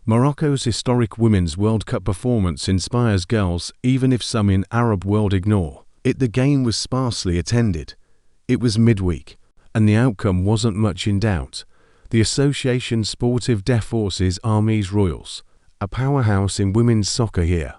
Morocco's historic Women's World Cup performance inspires girls even if some in Arab world ignore it. The game was sparsely attended. It was midweek, and the outcome wasn't much in doubt. The Association Sportive des Forces Armées Royales, a powerhouse in women's soccer here,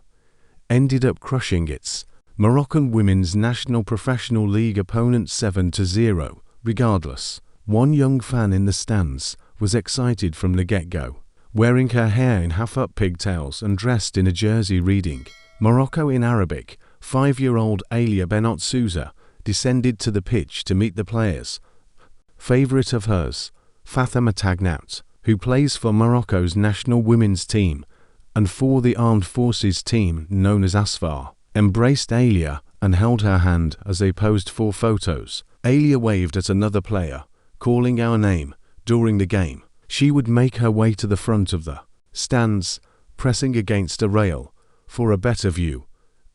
ended up crushing its Moroccan Women's National Professional League opponent 7-0. Regardless, one young fan in the stands was excited from the get-go, wearing her hair in half-up pigtails and dressed in a jersey reading Morocco in Arabic. 5-year-old Alia Benot Souza descended to the pitch to meet the players. Favorite of hers, Fatima Tagnout, who plays for Morocco's national women's team and for the armed forces team known as Asfar, embraced Alia and held her hand as they posed for photos. Alia waved at another player, calling our name. During the game, she would make her way to the front of the stands, pressing against a rail for a better view.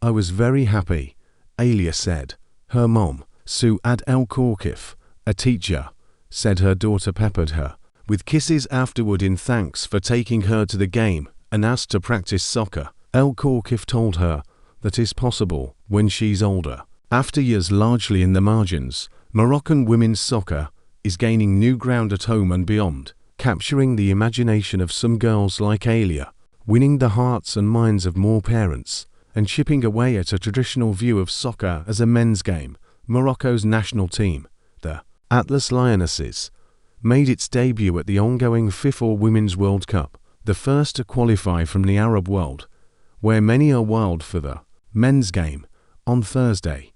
I was very happy, Alia said. Her mom, Suad El-Korkif, a teacher, said her daughter peppered her with kisses afterward in thanks for taking her to the game and asked to practice soccer. El-Korkif told her that is possible when she's older. After years largely in the margins, Moroccan women's soccer is gaining new ground at home and beyond, capturing the imagination of some girls like Alia, winning the hearts and minds of more parents, and chipping away at a traditional view of soccer as a men's game. Morocco's national team, the Atlas Lionesses, made its debut at the ongoing FIFA Women's World Cup, the first to qualify from the Arab world, where many are wild for the men's game. On Thursday,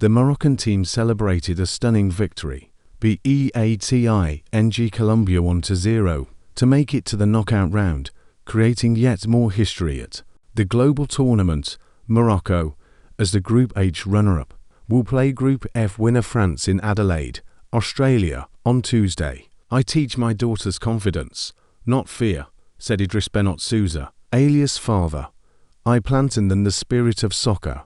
the Moroccan team celebrated a stunning victory, beating Colombia 1-0, to make it to the knockout round, creating yet more history at the global tournament. Morocco, as the Group H runner-up, will play Group F winner France in Adelaide, Australia, on Tuesday. I teach my daughters confidence, not fear, said Idris Benot Souza, Alia's father. I plant in them the spirit of soccer,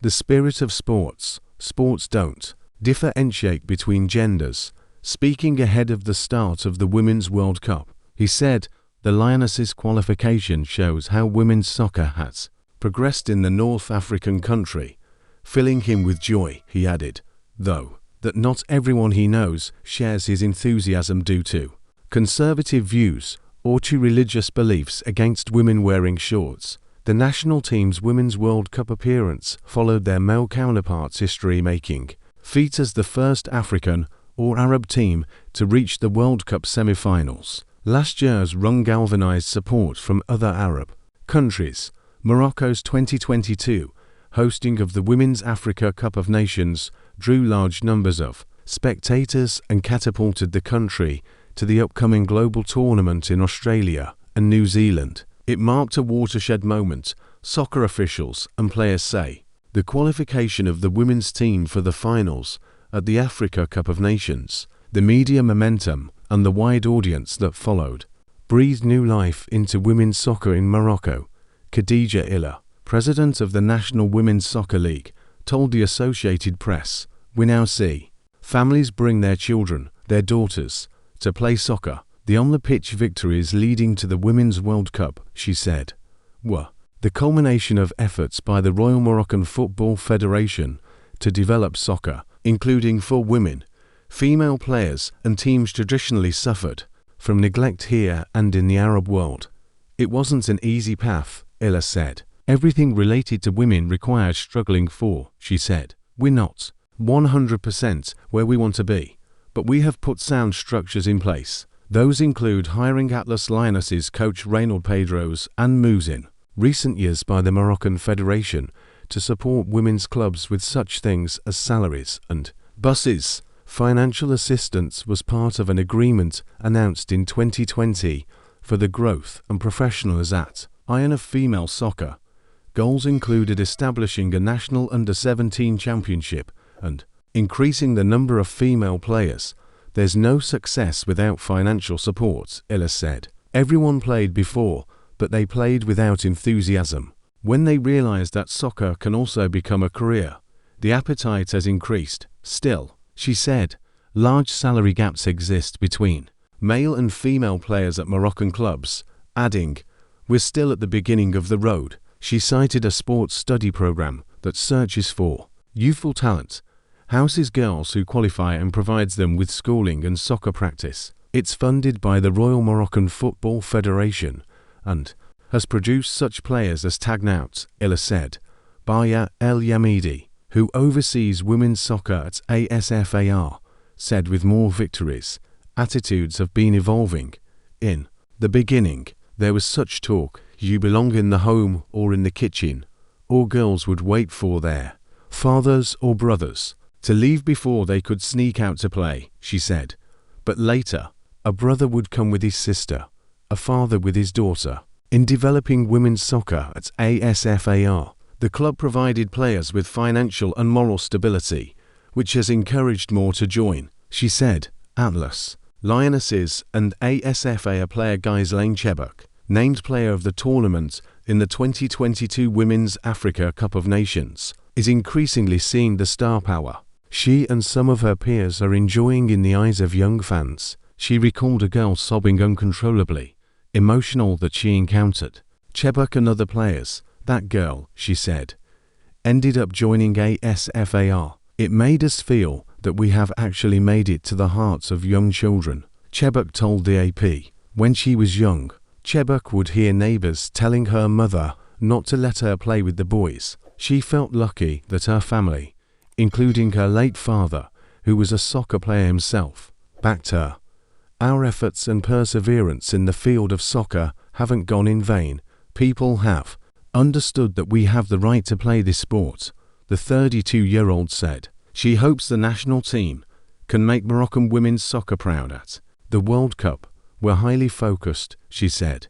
the spirit of sports. Sports don't differentiate between genders. Speaking ahead of the start of the Women's World Cup, he said, the Lionesses' qualification shows how women's soccer has progressed in the North African country, filling him with joy. He added, though, that not everyone he knows shares his enthusiasm due to conservative views or to religious beliefs against women wearing shorts. The national team's Women's World Cup appearance followed their male counterparts' history-making feat as the first African or Arab team to reach the World Cup semi-finals. Last year's run galvanized support from other Arab countries. Morocco's 2022 hosting of the Women's Africa Cup of Nations drew large numbers of spectators and catapulted the country to the upcoming global tournament in Australia and New Zealand. It marked a watershed moment, soccer officials and players say. The qualification of the women's team for the finals at the Africa Cup of Nations, the media momentum, and the wide audience that followed breathed new life into women's soccer in Morocco. Khadija Illa, president of the National Women's Soccer League, told the Associated Press, "We now see families bring their children, their daughters, to play soccer. The on-the-pitch victories leading to the Women's World Cup," she said, were the culmination of efforts by the Royal Moroccan Football Federation to develop soccer, including for women, female players and teams traditionally suffered from neglect here and in the Arab world. It wasn't an easy path, Illa said. Everything related to women required struggling for, she said. We're not 100% where we want to be, but we have put sound structures in place. Those include hiring Atlas Lionesses coach Reynald Pedros and moves in recent years by the Moroccan Federation to support women's clubs with such things as salaries and buses. Financial assistance was part of an agreement announced in 2020 for the growth and professionalisation of female soccer. Goals included establishing a national under-17 championship and increasing the number of female players. There's no success without financial support, Illa said. Everyone played before, but they played without enthusiasm. When they realized that soccer can also become a career, the appetite has increased. Still, she said, large salary gaps exist between male and female players at Moroccan clubs, adding, We're still at the beginning of the road. She cited a sports study program that searches for youthful talent, houses girls who qualify and provides them with schooling and soccer practice. It's funded by the Royal Moroccan Football Federation and has produced such players as Tagnout, Illa said. Baya El Yamidi, who oversees women's soccer at ASFAR, said with more victories, attitudes have been evolving. In the beginning, there was such talk, you belong in the home or in the kitchen, or girls would wait for their fathers or brothers to leave before they could sneak out to play, she said. But later, a brother would come with his sister, a father with his daughter. In developing women's soccer at ASFAR, the club provided players with financial and moral stability, which has encouraged more to join, she said. Atlas Lionesses and ASFAR player Ghislaine Chebok, named player of the tournament in the 2022 Women's Africa Cup of Nations, is increasingly seeing the star power she and some of her peers are enjoying in the eyes of young fans. She recalled a girl sobbing uncontrollably, emotional that she encountered. Chebok and other players, that girl, she said, ended up joining ASFAR. It made us feel that we have actually made it to the hearts of young children, Chebok told the AP. When she was young, Chebok would hear neighbors telling her mother not to let her play with the boys. She felt lucky that her family, including her late father, who was a soccer player himself, backed her. Our efforts and perseverance in the field of soccer haven't gone in vain. People have understood that we have the right to play this sport, the 32-year-old said. She hopes the national team can make Moroccan women's soccer proud at the World Cup. We're highly focused, she said.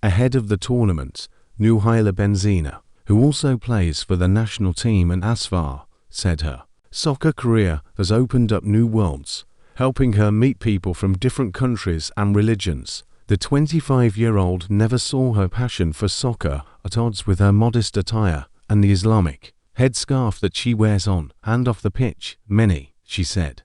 Ahead of the tournament, Nouhaila Benzina, who also plays for the national team and ASFAR, said her soccer career has opened up new worlds, helping her meet people from different countries and religions. The 25-year-old never saw her passion for soccer at odds with her modest attire and the Islamic headscarf that she wears on and off the pitch. Many, she said,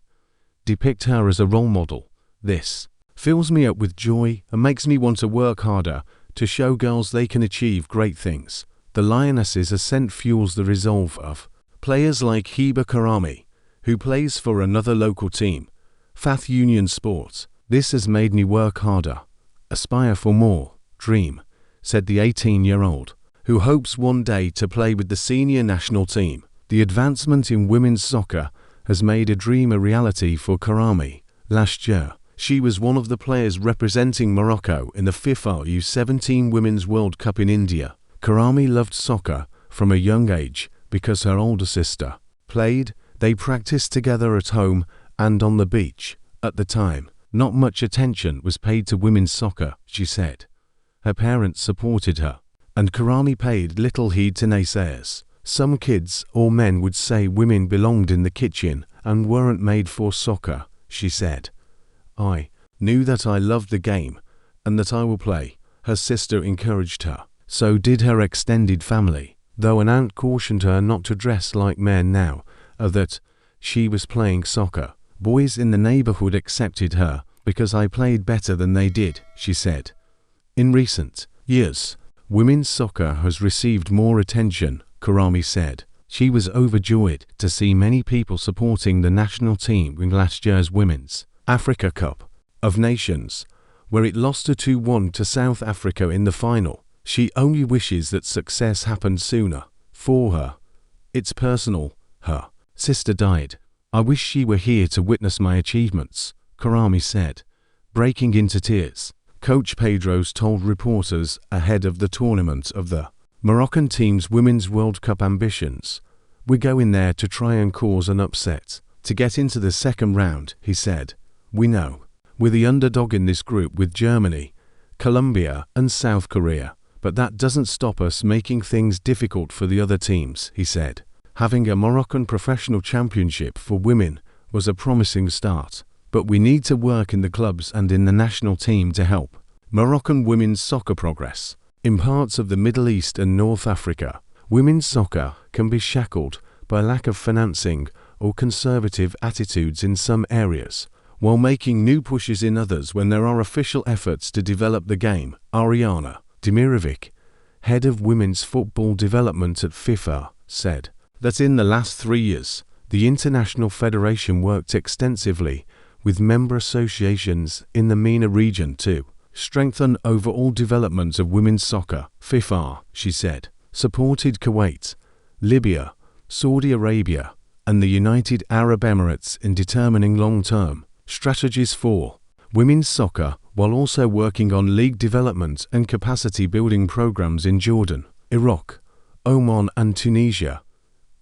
depict her as a role model. This fills me up with joy and makes me want to work harder to show girls they can achieve great things. The Lionesses' ascent fuels the resolve of players like Hiba Karami, who plays for another local team, Fath Union Sports. This has made me work harder, aspire for more, dream, said the 18-year-old, who hopes one day to play with the senior national team. The advancement in women's soccer has made a dream a reality for Karami. Last year, she was one of the players representing Morocco in the FIFA U17 Women's World Cup in India. Karami loved soccer from a young age because her older sister played. They practiced together at home and on the beach. At the time, not much attention was paid to women's soccer, she said. Her parents supported her, and Karami paid little heed to naysayers. Some kids or men would say women belonged in the kitchen and weren't made for soccer, she said. I knew that I loved the game and that I will play, her sister encouraged her. So did her extended family, though an aunt cautioned her not to dress like men now, that she was playing soccer. Boys in the neighborhood accepted her because I played better than they did, she said. In recent years, women's soccer has received more attention, Karami said. She was overjoyed to see many people supporting the national team in last year's Women's Africa Cup of Nations, where it lost a 2-1 to South Africa in the final. She only wishes that success happened sooner for her. It's personal. Her sister died. I wish she were here to witness my achievements, Karami said, breaking into tears. Coach Pedros told reporters ahead of the tournament of the Moroccan team's Women's World Cup ambitions. We go in there to try and cause an upset, to get into the second round, he said. We know we're the underdog in this group with Germany, Colombia and South Korea. But that doesn't stop us making things difficult for the other teams, he said. Having a Moroccan professional championship for women was a promising start, but we need to work in the clubs and in the national team to help Moroccan women's soccer progress. In parts of the Middle East and North Africa, women's soccer can be shackled by lack of financing or conservative attitudes in some areas, while making new pushes in others when there are official efforts to develop the game. Ariana Demirovic, head of women's football development at FIFA, said that in the last 3 years, the International Federation worked extensively with member associations in the MENA region to strengthen overall development of women's soccer. FIFA, she said, supported Kuwait, Libya, Saudi Arabia, and the United Arab Emirates in determining long-term strategies for women's soccer, while also working on league development and capacity-building programs in Jordan, Iraq, Oman and Tunisia.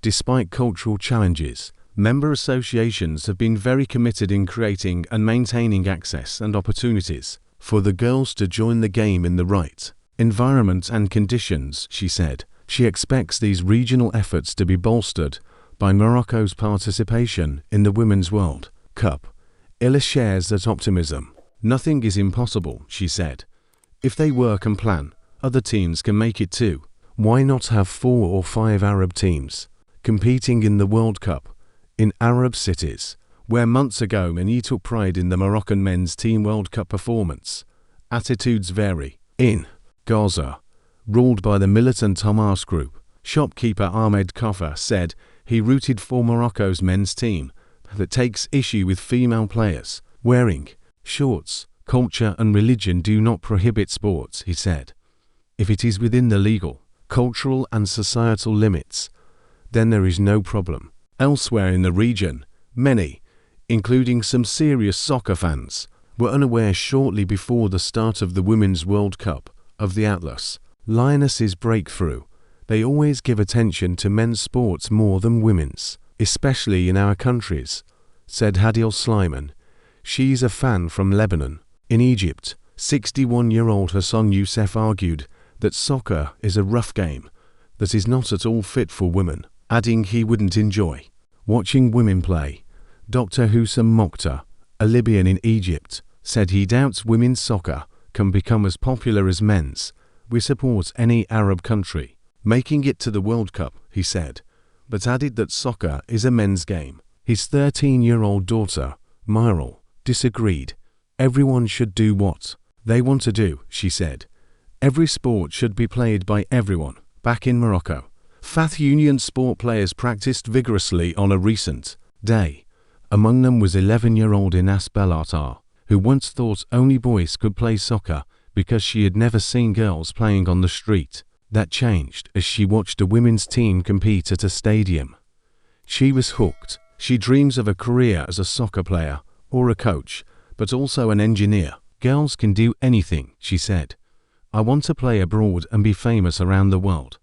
Despite cultural challenges, member associations have been very committed in creating and maintaining access and opportunities for the girls to join the game in the right environment and conditions, she said. She expects these regional efforts to be bolstered by Morocco's participation in the Women's World Cup. Illa shares that optimism. Nothing is impossible, she said. If they work and plan, other teams can make it too. Why not have 4 or 5 Arab teams competing in the World Cup in Arab cities, where months ago many took pride in the Moroccan men's team World Cup performance? Attitudes vary. In Gaza, ruled by the militant Hamas group, shopkeeper Ahmed Koffa said he rooted for Morocco's men's team that takes issue with female players wearing shorts. Culture and religion do not prohibit sports, he said. If it is within the legal, cultural and societal limits, then there is no problem. Elsewhere in the region, many, including some serious soccer fans, were unaware shortly before the start of the Women's World Cup of the Atlas Lionesses' breakthrough. They always give attention to men's sports more than women's, especially in our countries, said Hadil Slimani. She's a fan from Lebanon. In Egypt, 61-year-old Hassan Youssef argued that soccer is a rough game that is not at all fit for women, adding he wouldn't enjoy watching women play. Dr. Hussam Mokhtar, a Libyan in Egypt, said he doubts women's soccer can become as popular as men's. We support any Arab country making it to the World Cup, he said, but added that soccer is a men's game. His 13-year-old daughter, Myral, disagreed. Everyone should do what they want to do, she said. Every sport should be played by everyone. Back in Morocco, Fath Union sport players practiced vigorously on a recent day. Among them was 11-year-old Inas Bellatar, who once thought only boys could play soccer because she had never seen girls playing on the street. That changed as she watched a women's team compete at a stadium. She was hooked. She dreams of a career as a soccer player or a coach, but also an engineer. Girls can do anything, she said. I want to play abroad and be famous around the world.